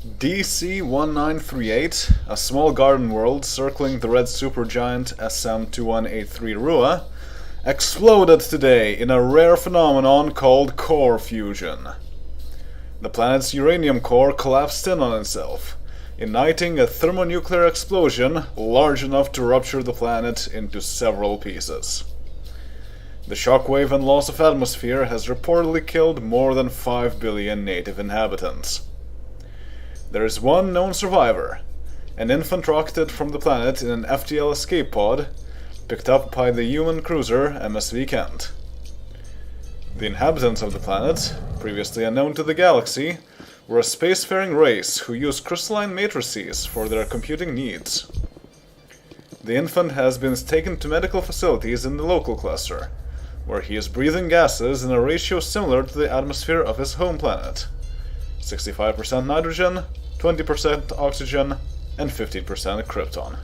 DC-1938, a small garden world circling the red supergiant SM-2183 Rua, exploded today in a rare phenomenon called core fusion. The planet's uranium core collapsed in on itself, igniting a thermonuclear explosion large enough to rupture the planet into several pieces. The shockwave and loss of atmosphere has reportedly killed more than 5 billion native inhabitants. There is one known survivor, an infant rocketed from the planet in an FTL escape pod, picked up by the human cruiser MSV Kent. The inhabitants of the planet, previously unknown to the galaxy, were a spacefaring race who used crystalline matrices for their computing needs. The infant has been taken to medical facilities in the local cluster, where he is breathing gases in a ratio similar to the atmosphere of his home planet: 65% nitrogen, 20% oxygen, and 15% krypton.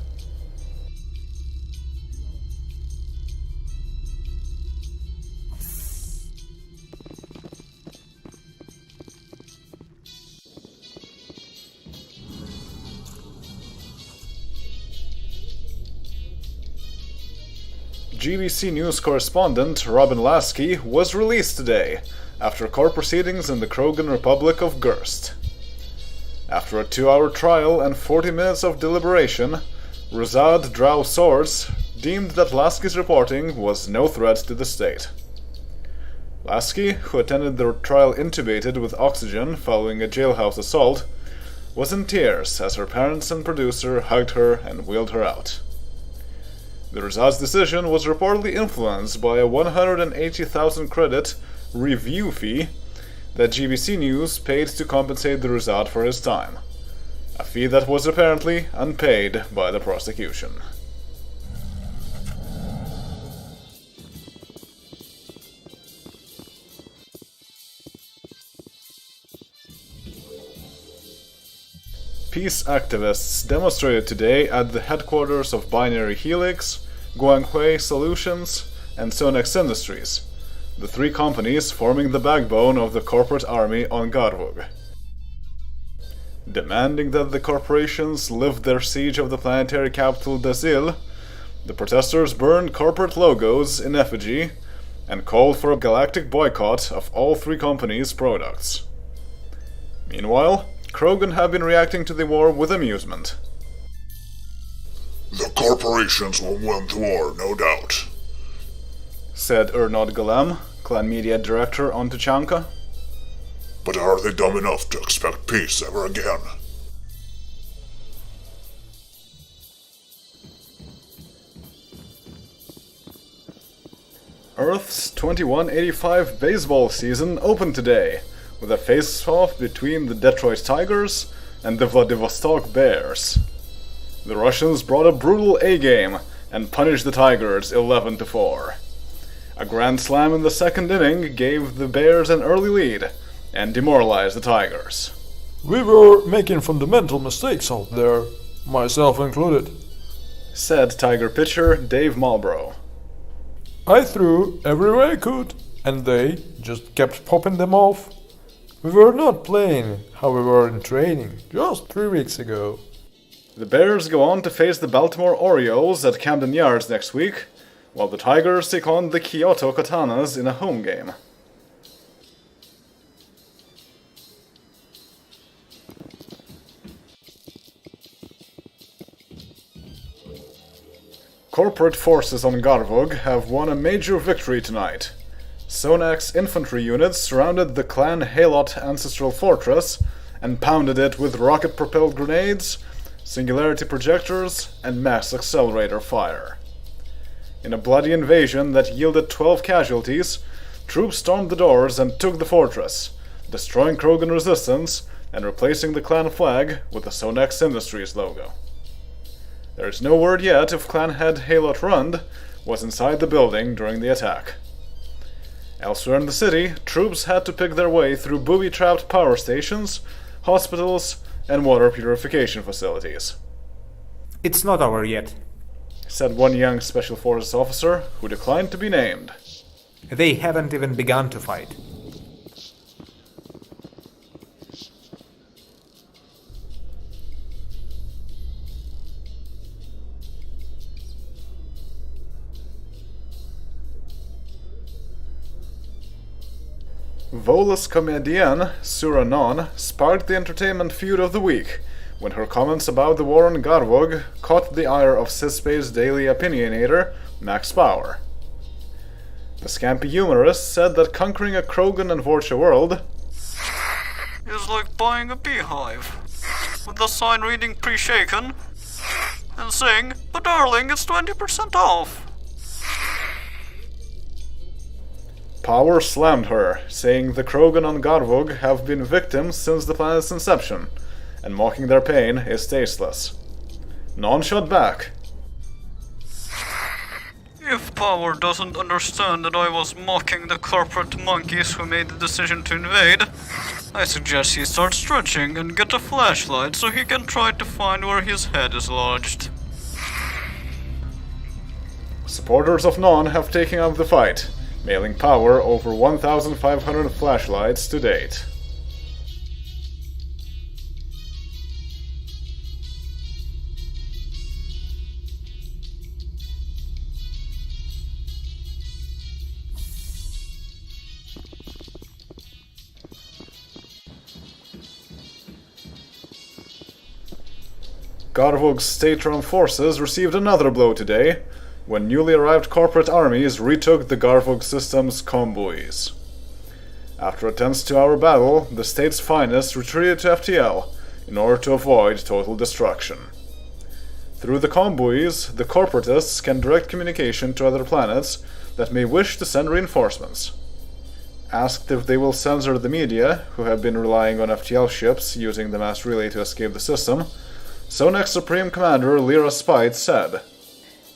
GBC News correspondent Robin Lasky was released today after court proceedings in the Krogan Republic of Gurst. After a 2-hour trial and 40 minutes of deliberation, Ruzad Drow Swords deemed that Lasky's reporting was no threat to the state. Lasky, who attended the trial intubated with oxygen following a jailhouse assault, was in tears as her parents and producer hugged her and wheeled her out. The Ruzad's decision was reportedly influenced by a 180,000 credit review fee that GBC News paid to compensate the Ruzad for his time, a fee that was apparently unpaid by the prosecution. Peace activists demonstrated today at the headquarters of Binary Helix, Guanghui Solutions, and Sonex Industries, the 3 companies forming the backbone of the corporate army on Garvug. Demanding that the corporations lift their siege of the planetary capital Dazil, the protesters burned corporate logos in effigy and called for a galactic boycott of all 3 companies' products. Meanwhile, Krogan have been reacting to the war with amusement. "The corporations will win the war, no doubt," said Ernod Golem, clan media director on Tuchanka. "But are they dumb enough to expect peace ever again?" Earth's 2185 baseball season opened today, with a face-off between the Detroit Tigers and the Vladivostok Bears. The Russians brought a brutal A-game and punished the Tigers 11-4. A grand slam in the second inning gave the Bears an early lead and demoralized the Tigers. "We were making fundamental mistakes out there, myself included," said Tiger pitcher Dave Marlborough. "I threw every way I could, and they just kept popping them off. We were not playing how we were in training just 3 weeks ago." The Bears go on to face the Baltimore Orioles at Camden Yards next week, while the Tigers take on the Kyoto Katanas in a home game. Corporate forces on Garvug have won a major victory tonight. Sonex infantry units surrounded the clan Halot ancestral fortress and pounded it with rocket-propelled grenades, singularity projectors, and mass accelerator fire. In a bloody invasion that yielded 12 casualties, troops stormed the doors and took the fortress, destroying Krogan resistance and replacing the clan flag with the Sonex Industries logo. There is no word yet if clan head Halot Rund was inside the building during the attack. Elsewhere in the city, troops had to pick their way through booby-trapped power stations, hospitals, and water purification facilities. "It's not over yet," said one young Special Forces officer who declined to be named. "They haven't even begun to fight." Volus comedienne Sura Non sparked the entertainment feud of the week when her comments about the war on Garvug caught the ire of Cerberus Daily opinionator Max Bauer. The scampy humorist said that conquering a Krogan and Vorcha world is like buying a beehive, with the sign reading pre-shaken, and saying, "But darling, it's 20% off." Power slammed her, saying the Krogan on Garvug have been victims since the planet's inception, and mocking their pain is tasteless. Non shot back. If Power doesn't understand that I was mocking the corporate monkeys who made the decision to invade, I suggest he start stretching and get a flashlight so he can try to find where his head is lodged. Supporters of Non have taken up the fight, mailing Power over 1,500 flashlights to date. Garvug's state-run forces received another blow today, when newly arrived corporate armies retook the Garvug system's convoys. After a tense 2-hour battle, the state's finest retreated to FTL in order to avoid total destruction. Through the convoys, the corporatists can direct communication to other planets that may wish to send reinforcements. Asked if they will censor the media, who have been relying on FTL ships using the mass relay to escape the system, Sonak's Supreme Commander Lyra Spite said,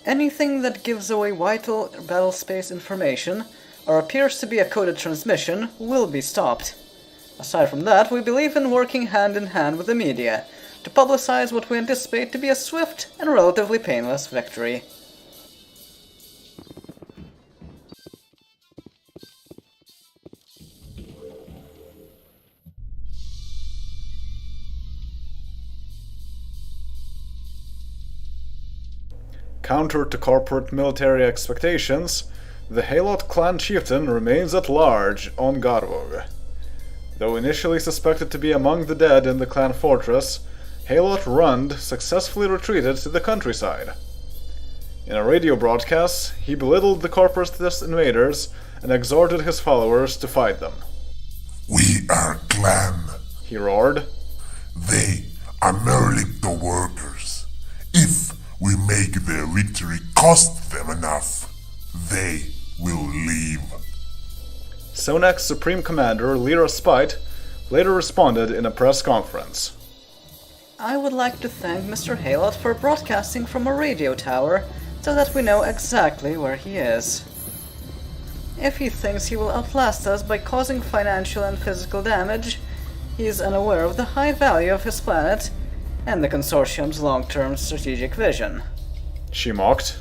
"Anything that gives away vital battlespace information or appears to be a coded transmission will be stopped. Aside from that, we believe in working hand in hand with the media to publicize what we anticipate to be a swift and relatively painless victory." Counter to corporate military expectations, the Halot clan chieftain remains at large on Garvug. Though initially suspected to be among the dead in the clan fortress, Halot Rund successfully retreated to the countryside. In a radio broadcast, he belittled the corporatist invaders and exhorted his followers to fight them. "We are clan. He roared. They are merely the workers. If we make their victory cost them enough, they will leave." Sonak's Supreme Commander Lyra Spite later responded in a press conference. "I would like to thank Mr. Halot for broadcasting from a radio tower so that we know exactly where he is. If he thinks he will outlast us by causing financial and physical damage, he is unaware of the high value of his planet and the consortium's long-term strategic vision." She mocked.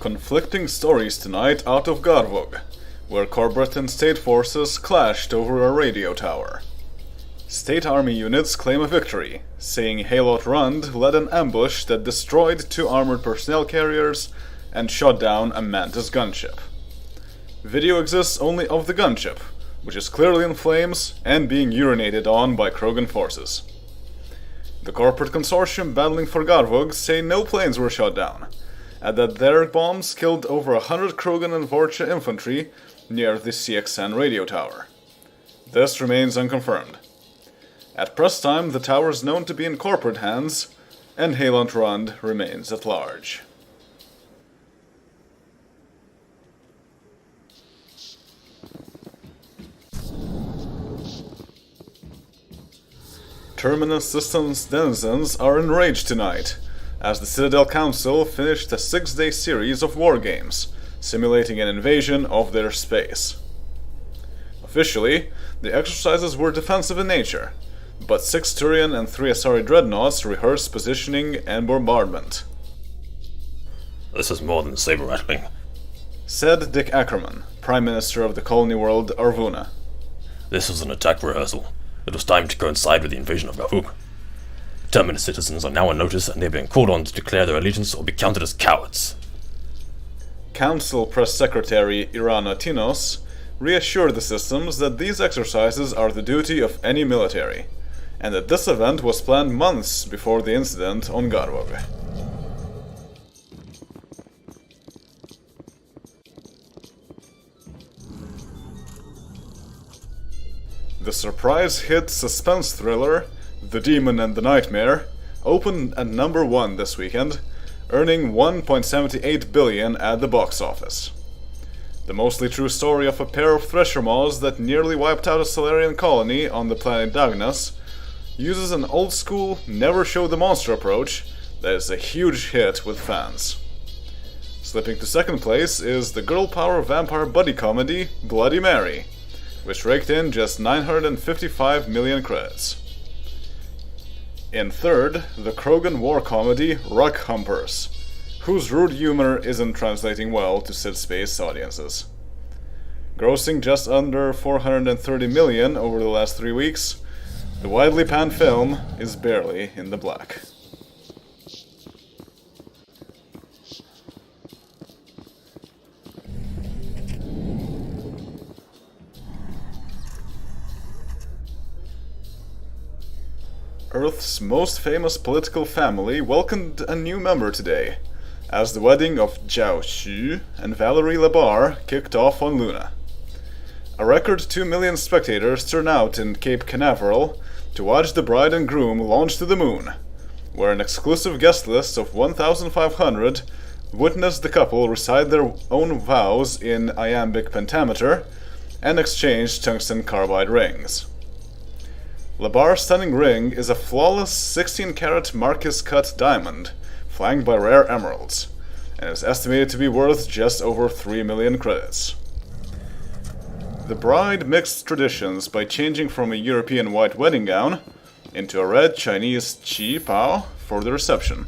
Conflicting stories tonight out of Garvug, where corporate and state forces clashed over a radio tower. State army units claim a victory, saying Halot Rund led an ambush that destroyed 2 armored personnel carriers and shot down a Mantis gunship. Video exists only of the gunship, which is clearly in flames and being urinated on by Krogan forces. The corporate consortium battling for Garvug say no planes were shot down, and that their bombs killed over 100 Krogan and Vorcha infantry near the CXN radio tower. This remains unconfirmed. At press time, the tower is known to be in corporate hands, and Halot Rund remains at large. Terminus Systems denizens are enraged tonight, as the Citadel Council finished a 6-day series of war games, simulating an invasion of their space. Officially, the exercises were defensive in nature, but 6 Turian and 3 Asari dreadnoughts rehearsed positioning and bombardment. This is more than saber-rattling, said Dick Ackerman, Prime Minister of the colony world Arvuna. This was an attack rehearsal. It was timed to coincide with the invasion of Garvug. Terminus citizens are now on notice, and they're being called on to declare their allegiance or be counted as cowards. Council Press Secretary Irana Tinos reassured the systems that these exercises are the duty of any military, and that this event was planned months before the incident on Garvug. The surprise hit suspense thriller The Demon and the Nightmare opened at number 1 this weekend, earning $1.78 billion at the box office. The mostly true story of a pair of thresher maws that nearly wiped out a Solarian colony on the planet Dagnas uses an old-school, never-show-the-monster approach that is a huge hit with fans. Slipping to second place is the girl power vampire buddy comedy Bloody Mary, which raked in just 955 million credits. In third, the Krogan war comedy Rug Humpers, whose rude humor isn't translating well to Sid-Space audiences. Grossing just under 430 million over the last 3 weeks, the widely panned film is barely in the black. Earth's most famous political family welcomed a new member today, as the wedding of Zhao Xu and Valerie Labar kicked off on Luna. A record 2 million spectators turned out in Cape Canaveral to watch the bride and groom launch to the moon, where an exclusive guest list of 1,500 witnessed the couple recite their own vows in iambic pentameter and exchange tungsten carbide rings. Labar's stunning ring is a flawless 16-carat Marcus cut diamond, flanked by rare emeralds, and is estimated to be worth just over 3 million credits. The bride mixed traditions by changing from a European white wedding gown into a red Chinese chi pao for the reception,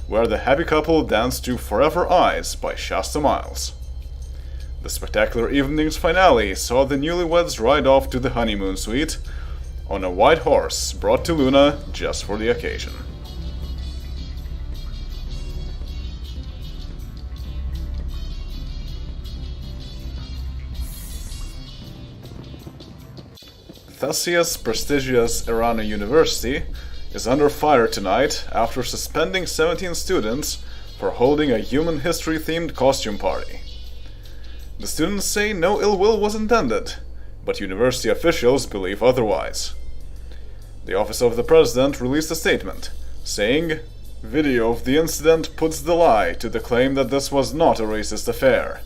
where the happy couple danced to Forever Eyes by Shasta Miles. The spectacular evening's finale saw the newlyweds ride off to the honeymoon suite on a white horse brought to Luna just for the occasion. Thessia's prestigious Erana University is under fire tonight after suspending 17 students for holding a human history-themed costume party. The students say no ill will was intended, but university officials believe otherwise. The Office of the President released a statement, saying, "Video of the incident puts the lie to the claim that this was not a racist affair."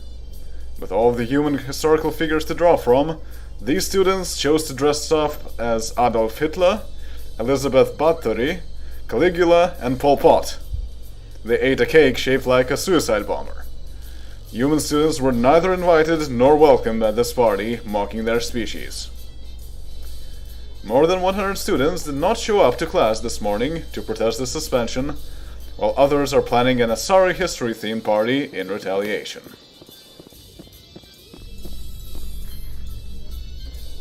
With all of the human historical figures to draw from, these students chose to dress up as Adolf Hitler, Elizabeth Bathory, Caligula, and Pol Pot. They ate a cake shaped like a suicide bomber. Human students were neither invited nor welcomed at this party, mocking their species. More than 100 students did not show up to class this morning to protest the suspension, while others are planning an Asari history-themed party in retaliation.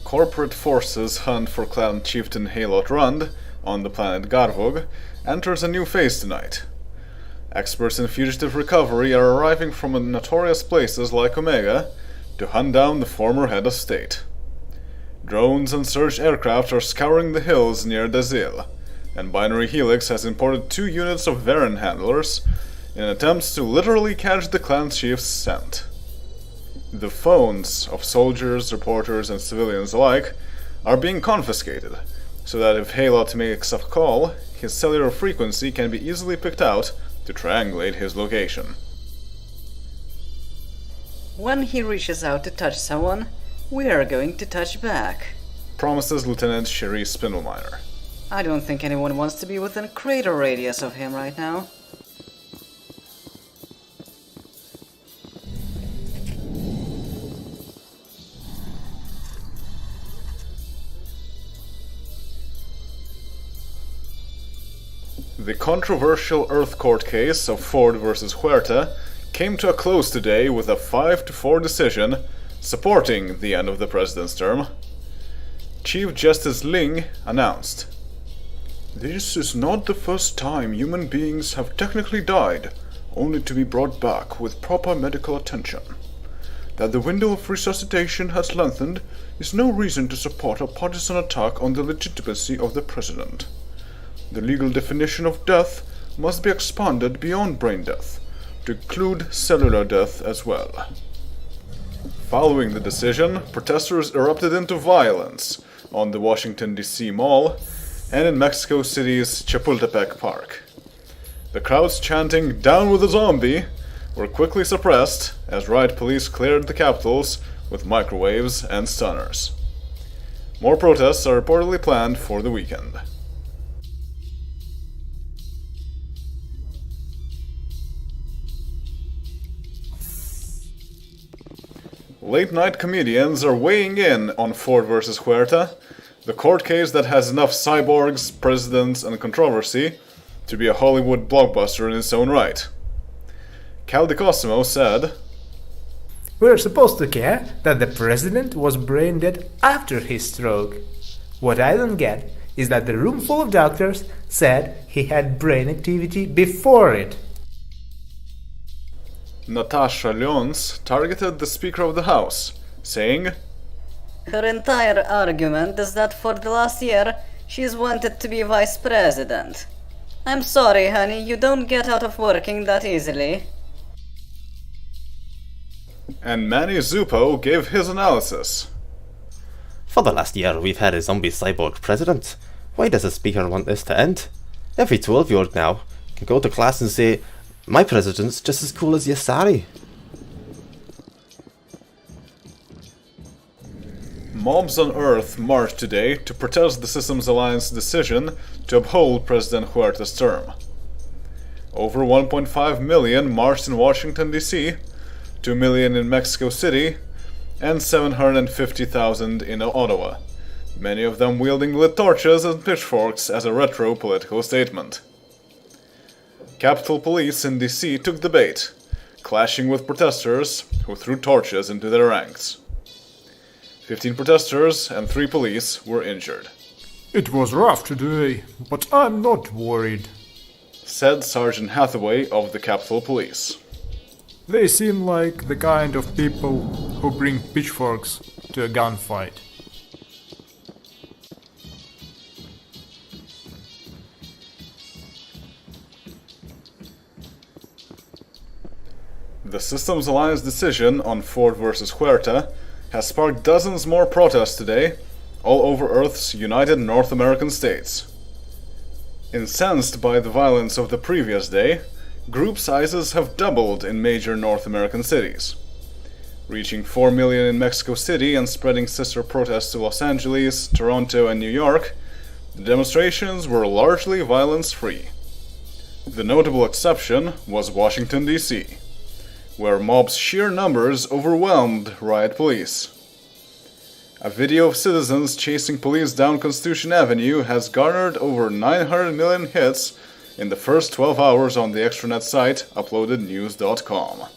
Corporate forces hunt for clan chieftain Halot Rund on the planet Garvug enters a new phase tonight. Experts in fugitive recovery are arriving from notorious places like Omega to hunt down the former head of state. Drones and surge aircraft are scouring the hills near Dazil, and Binary Helix has imported 2 units of Varen handlers in attempts to literally catch the clan chief's scent. The phones of soldiers, reporters, and civilians alike are being confiscated, so that if Halot makes a call, his cellular frequency can be easily picked out to triangulate his location. When he reaches out to touch someone, we are going to touch back, promises Lieutenant Cherie Spindleminer. I don't think anyone wants to be within crater radius of him right now. The controversial Earth Court case of Ford versus Huerta came to a close today with a 5-4 decision supporting the end of the president's term. Chief Justice Ling announced, "This is not the first time human beings have technically died, only to be brought back with proper medical attention. That the window of resuscitation has lengthened is no reason to support a partisan attack on the legitimacy of the president. The legal definition of death must be expanded beyond brain death, to include cellular death as well." Following the decision, protesters erupted into violence on the Washington, D.C. Mall and in Mexico City's Chapultepec Park. The crowds chanting "Down with the zombie" were quickly suppressed as riot police cleared the capitals with microwaves and stunners. More protests are reportedly planned for the weekend. Late-night comedians are weighing in on Ford vs. Huerta, the court case that has enough cyborgs, presidents, and controversy to be a Hollywood blockbuster in its own right. Cal DiCosimo said, We're supposed to care that the president was brain dead after his stroke. What I don't get is that the room full of doctors said he had brain activity before it. Natasha Lyons targeted the Speaker of the House, saying, Her entire argument is that for the last year, she's wanted to be vice president. I'm sorry, honey, you don't get out of working that easily. And Manny Zuppo gave his analysis. For the last year, we've had a zombie cyborg president. Why does the speaker want this to end? Every 12-year-old now can go to class and say, "My president's just as cool as Yasari." Mobs on Earth marched today to protest the Systems Alliance's decision to uphold President Huerta's term. Over 1.5 million marched in Washington, D.C., 2 million in Mexico City, and 750,000 in Ottawa, many of them wielding lit torches and pitchforks as a retro political statement. Capitol Police in D.C. took the bait, clashing with protesters who threw torches into their ranks. 15 protesters and 3 police were injured. It was rough today, but I'm not worried. Said Sergeant Hathaway of the Capitol Police. They seem like the kind of people who bring pitchforks to a gunfight. The Systems Alliance decision on Ford vs. Huerta has sparked dozens more protests today, all over Earth's United North American states. Incensed by the violence of the previous day, group sizes have doubled in major North American cities. Reaching 4 million in Mexico City and spreading sister protests to Los Angeles, Toronto, and New York, the demonstrations were largely violence-free. The notable exception was Washington, D.C., where mobs' sheer numbers overwhelmed riot police. A video of citizens chasing police down Constitution Avenue has garnered over 900 million hits in the first 12 hours on the extranet site uploadednews.com.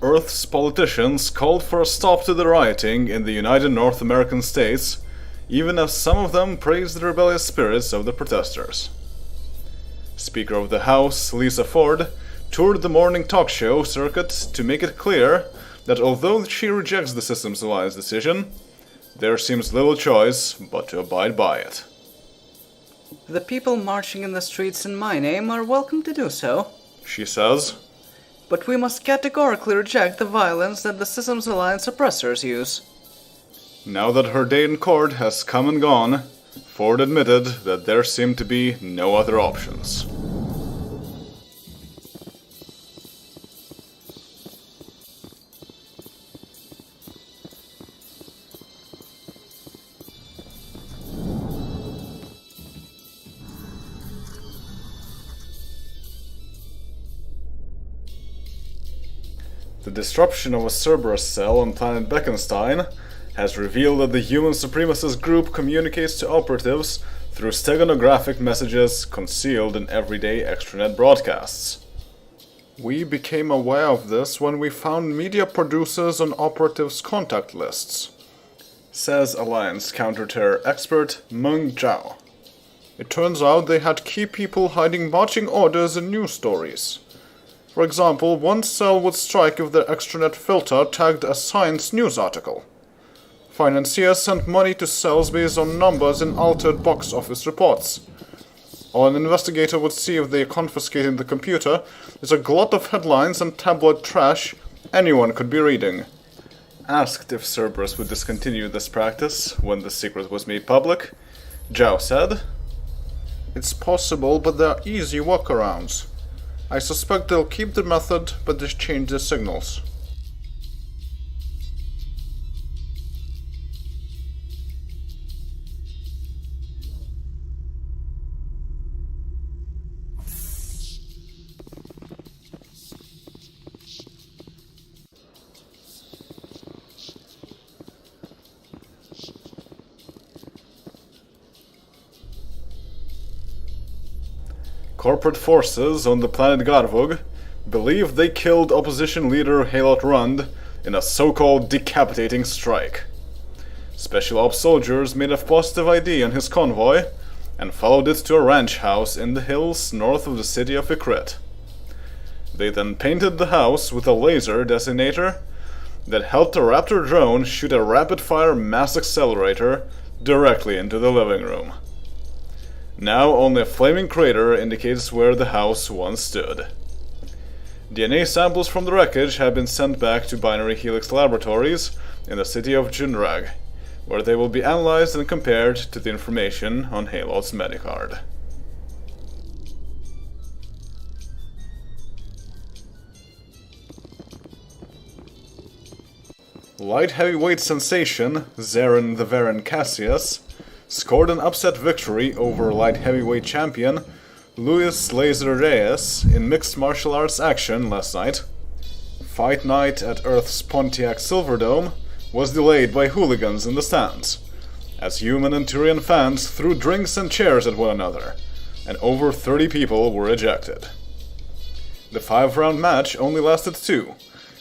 Earth's politicians called for a stop to the rioting in the United North American states, even as some of them praised the rebellious spirits of the protesters. Speaker of the House, Lisa Ford, toured the morning talk show circuit to make it clear that although she rejects the Systems Alliance decision, there seems little choice but to abide by it. The people marching in the streets in my name are welcome to do so, she says. But we must categorically reject the violence that the Systems Alliance oppressors use. Now that her day in court has come and gone, Ford admitted that there seemed to be no other options. The disruption of a Cerberus cell on planet Beckenstein has revealed that the human supremacist group communicates to operatives through steganographic messages concealed in everyday extranet broadcasts. We became aware of this when we found media producers on operatives' contact lists, says Alliance counter-terror expert Meng Zhao. It turns out they had key people hiding marching orders in news stories. For example, one cell would strike if their extranet filter tagged a science news article. Financiers sent money to cells based on numbers in altered box office reports. All an investigator would see if they confiscated the computer is a glut of headlines and tabloid trash anyone could be reading. Asked if Cerberus would discontinue this practice when the secret was made public, Zhao said, "It's possible, but there are easy workarounds. I suspect they'll keep the method, but just change the signals." Corporate forces on the planet Garvug believe they killed opposition leader Halot Rund in a so-called decapitating strike. Special ops soldiers made a positive ID on his convoy and followed it to a ranch house in the hills north of the city of Ikrit. They then painted the house with a laser designator that helped a Raptor drone shoot a rapid-fire mass accelerator directly into the living room. Now only a flaming crater indicates where the house once stood. DNA samples from the wreckage have been sent back to Binary Helix Laboratories in the city of Junrag, where they will be analyzed and compared to the information on Halot's Medicard. Light heavyweight sensation Zarin the Varan Cassius scored an upset victory over light heavyweight champion Luis Laser Reyes in mixed martial arts action last night. Fight night at Earth's Pontiac Silverdome was delayed by hooligans in the stands, as human and Turian fans threw drinks and chairs at one another, and over 30 people were ejected. The 5-round match only lasted 2,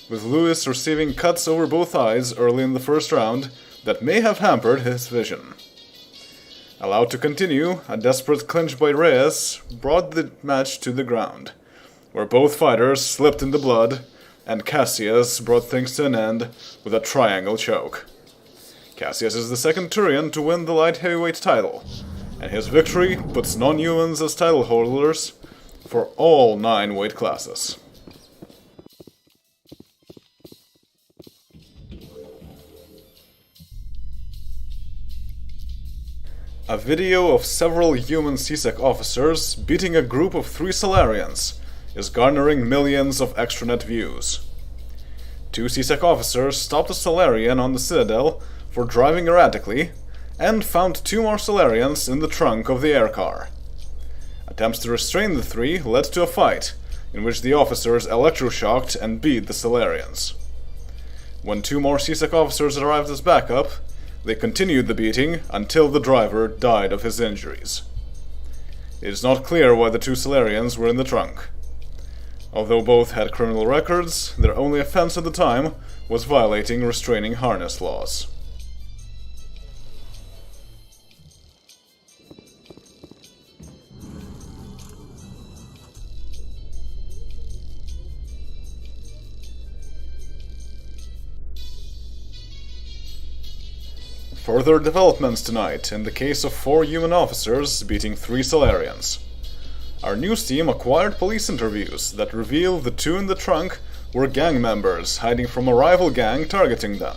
with Luis receiving cuts over both eyes early in the first round that may have hampered his vision. Allowed to continue, a desperate clinch by Reyes brought the match to the ground, where both fighters slipped in the blood, and Cassius brought things to an end with a triangle choke. Cassius is the second Turian to win the light heavyweight title, and his victory puts non-humans as title holders for all 9 weight classes. A video of several human CSEC officers beating a group of 3 Solarians is garnering millions of extranet views. 2 CSEC officers stopped a Solarian on the Citadel for driving erratically and found 2 more Solarians in the trunk of the air car. Attempts to restrain the 3 led to a fight, in which the officers electroshocked and beat the Solarians. When 2 more CSEC officers arrived as backup, they continued the beating until the driver died of his injuries. It is not clear why the 2 Solarians were in the trunk. Although both had criminal records, their only offense at the time was violating restraining harness laws. Further developments tonight in the case of 4 human officers beating 3 Solarians. Our news team acquired police interviews that reveal the 2 in the trunk were gang members hiding from a rival gang targeting them.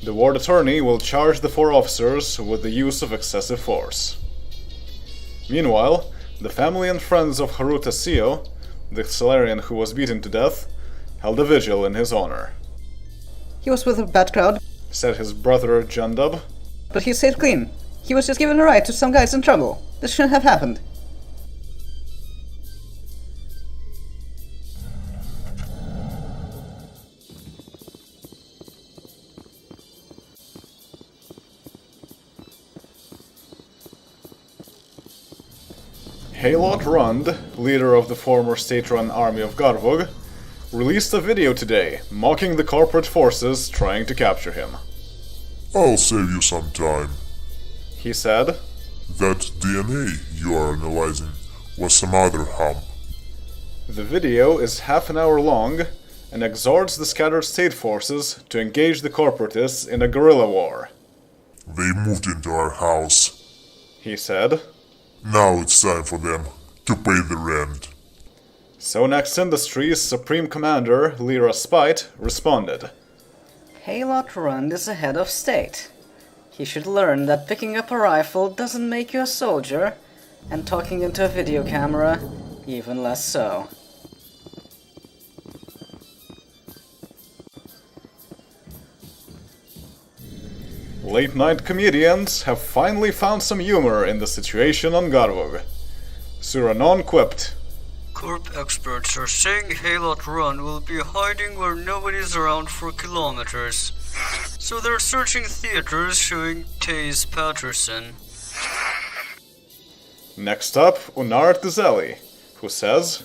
The ward attorney will charge the 4 officers with the use of excessive force. Meanwhile, the family and friends of Haruta Sio, the Solarian who was beaten to death, held a vigil in his honor. He was with a bad crowd, Said his brother Jandub. but he stayed clean. He was just giving a ride to some guys in trouble. This shouldn't have happened. Halot Rund, leader of the former state-run army of Garvug, released a video today mocking the corporate forces trying to capture him. I'll save you some time. He said, That DNA you are analyzing was some other hump. the video is half an hour long and exhorts the scattered state forces to engage the corporatists in a guerrilla war. They moved into our house. He said, Now it's time for them to pay the rent. Sonax Industries' Supreme Commander, Lyra Spite, responded. Halot Rund is a head of state. He should learn that picking up a rifle doesn't make you a soldier, and talking into a video camera, even less so. Late-night comedians have finally found some humor in the situation on Garvug. Suranon quipped, Corp experts are saying Halot Run will be hiding where nobody's around for kilometers. So they're searching theaters showing Taze Patterson. Next up, Unart Dizeli, who says,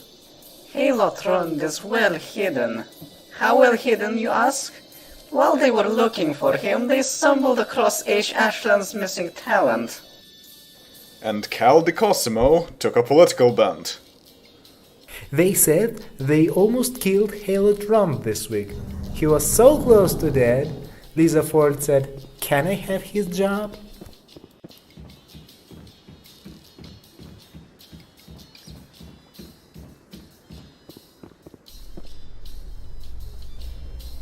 Halot Rund is well hidden. How well hidden, you ask? While they were looking for him, they stumbled across H. Ashland's missing talent. and Cal Di Cosimo took a political bent. They said they almost killed Halot Rund this week. He was so close to dead, Lisa Ford said, "Can I have his job?"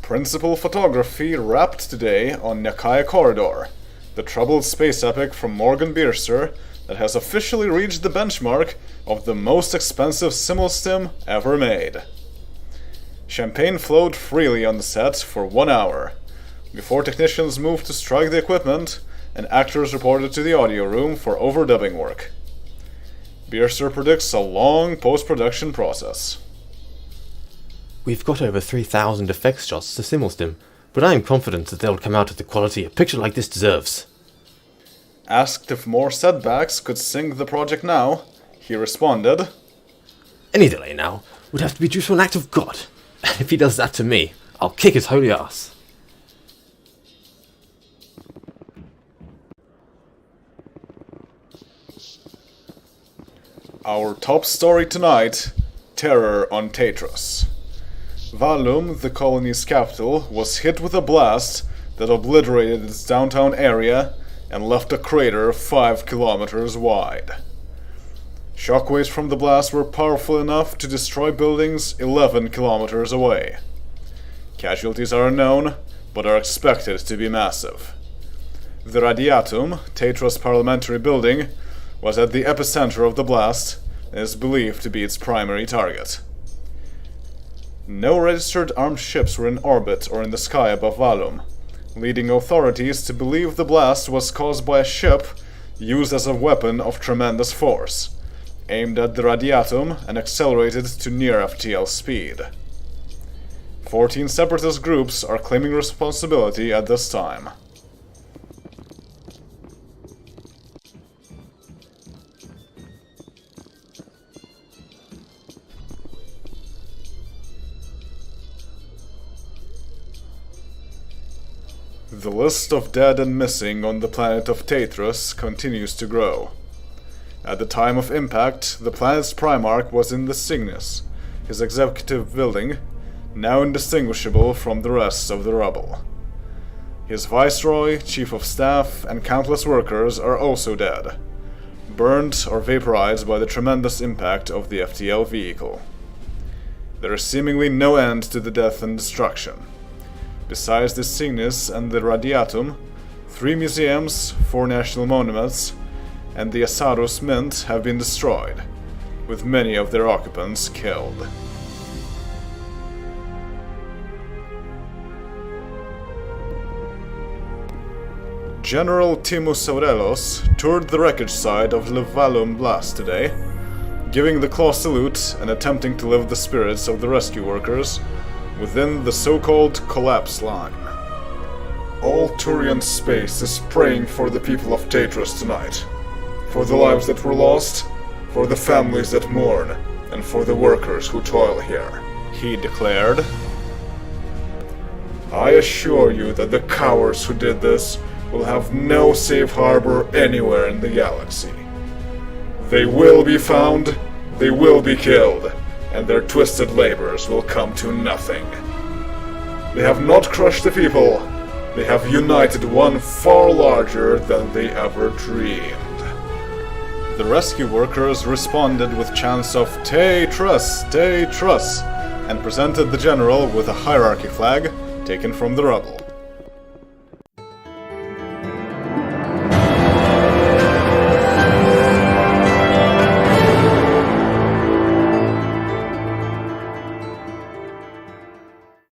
Principal photography wrapped today on Nakaya Corridor, the troubled space epic from Morgan Biercer that has officially reached the benchmark of the most expensive simulstim ever made. Champagne flowed freely on the set for 1 hour, before technicians moved to strike the equipment and actors reported to the audio room for overdubbing work. Biercer predicts a long post-production process. We've got over 3,000 effects shots to simulstim, but I am confident that they'll come out with the quality a picture like this deserves. Asked if more setbacks could sink the project now, he responded, Any delay now would have to be due to an act of God. And if he does that to me, I'll kick his holy ass. Our top story tonight, terror on Tatros. Valum, the colony's capital, was hit with a blast that obliterated its downtown area and left a crater 5 kilometers wide. Shockwaves from the blast were powerful enough to destroy buildings 11 kilometers away. Casualties are unknown, but are expected to be massive. The Radiatum, Tatros parliamentary building, was at the epicenter of the blast and is believed to be its primary target. No registered armed ships were in orbit or in the sky above Valum, leading authorities to believe the blast was caused by a ship used as a weapon of tremendous force, aimed at the Radiatum and accelerated to near FTL speed. 14 separatist groups are claiming responsibility at this time. The list of dead and missing on the planet of Tatros continues to grow. At the time of impact, the planet's Primarch was in the Cygnus, his executive building, now indistinguishable from the rest of the rubble. His Viceroy, Chief of Staff, and countless workers are also dead, burned or vaporized by the tremendous impact of the FTL vehicle. There is seemingly no end to the death and destruction. Besides the Cygnus and the Radiatum, 3 museums, 4 national monuments, and the Asaros Mint have been destroyed, with many of their occupants killed. General Timus Aurelos toured the wreckage site of the Valum blast today, giving the claw salute and attempting to lift the spirits of the rescue workers within the so-called collapse line. All Turian space is praying for the people of Tatros tonight, for the lives that were lost, for the families that mourn, and for the workers who toil here," he declared. "I assure you that the cowards who did this will have no safe harbor anywhere in the galaxy. They will be found, they will be killed, and their twisted labors will come to nothing. They have not crushed the people, they have united one far larger than they ever dreamed." The rescue workers responded with chants of "Tay Truss, Tay Truss," and presented the general with a hierarchy flag taken from the rubble.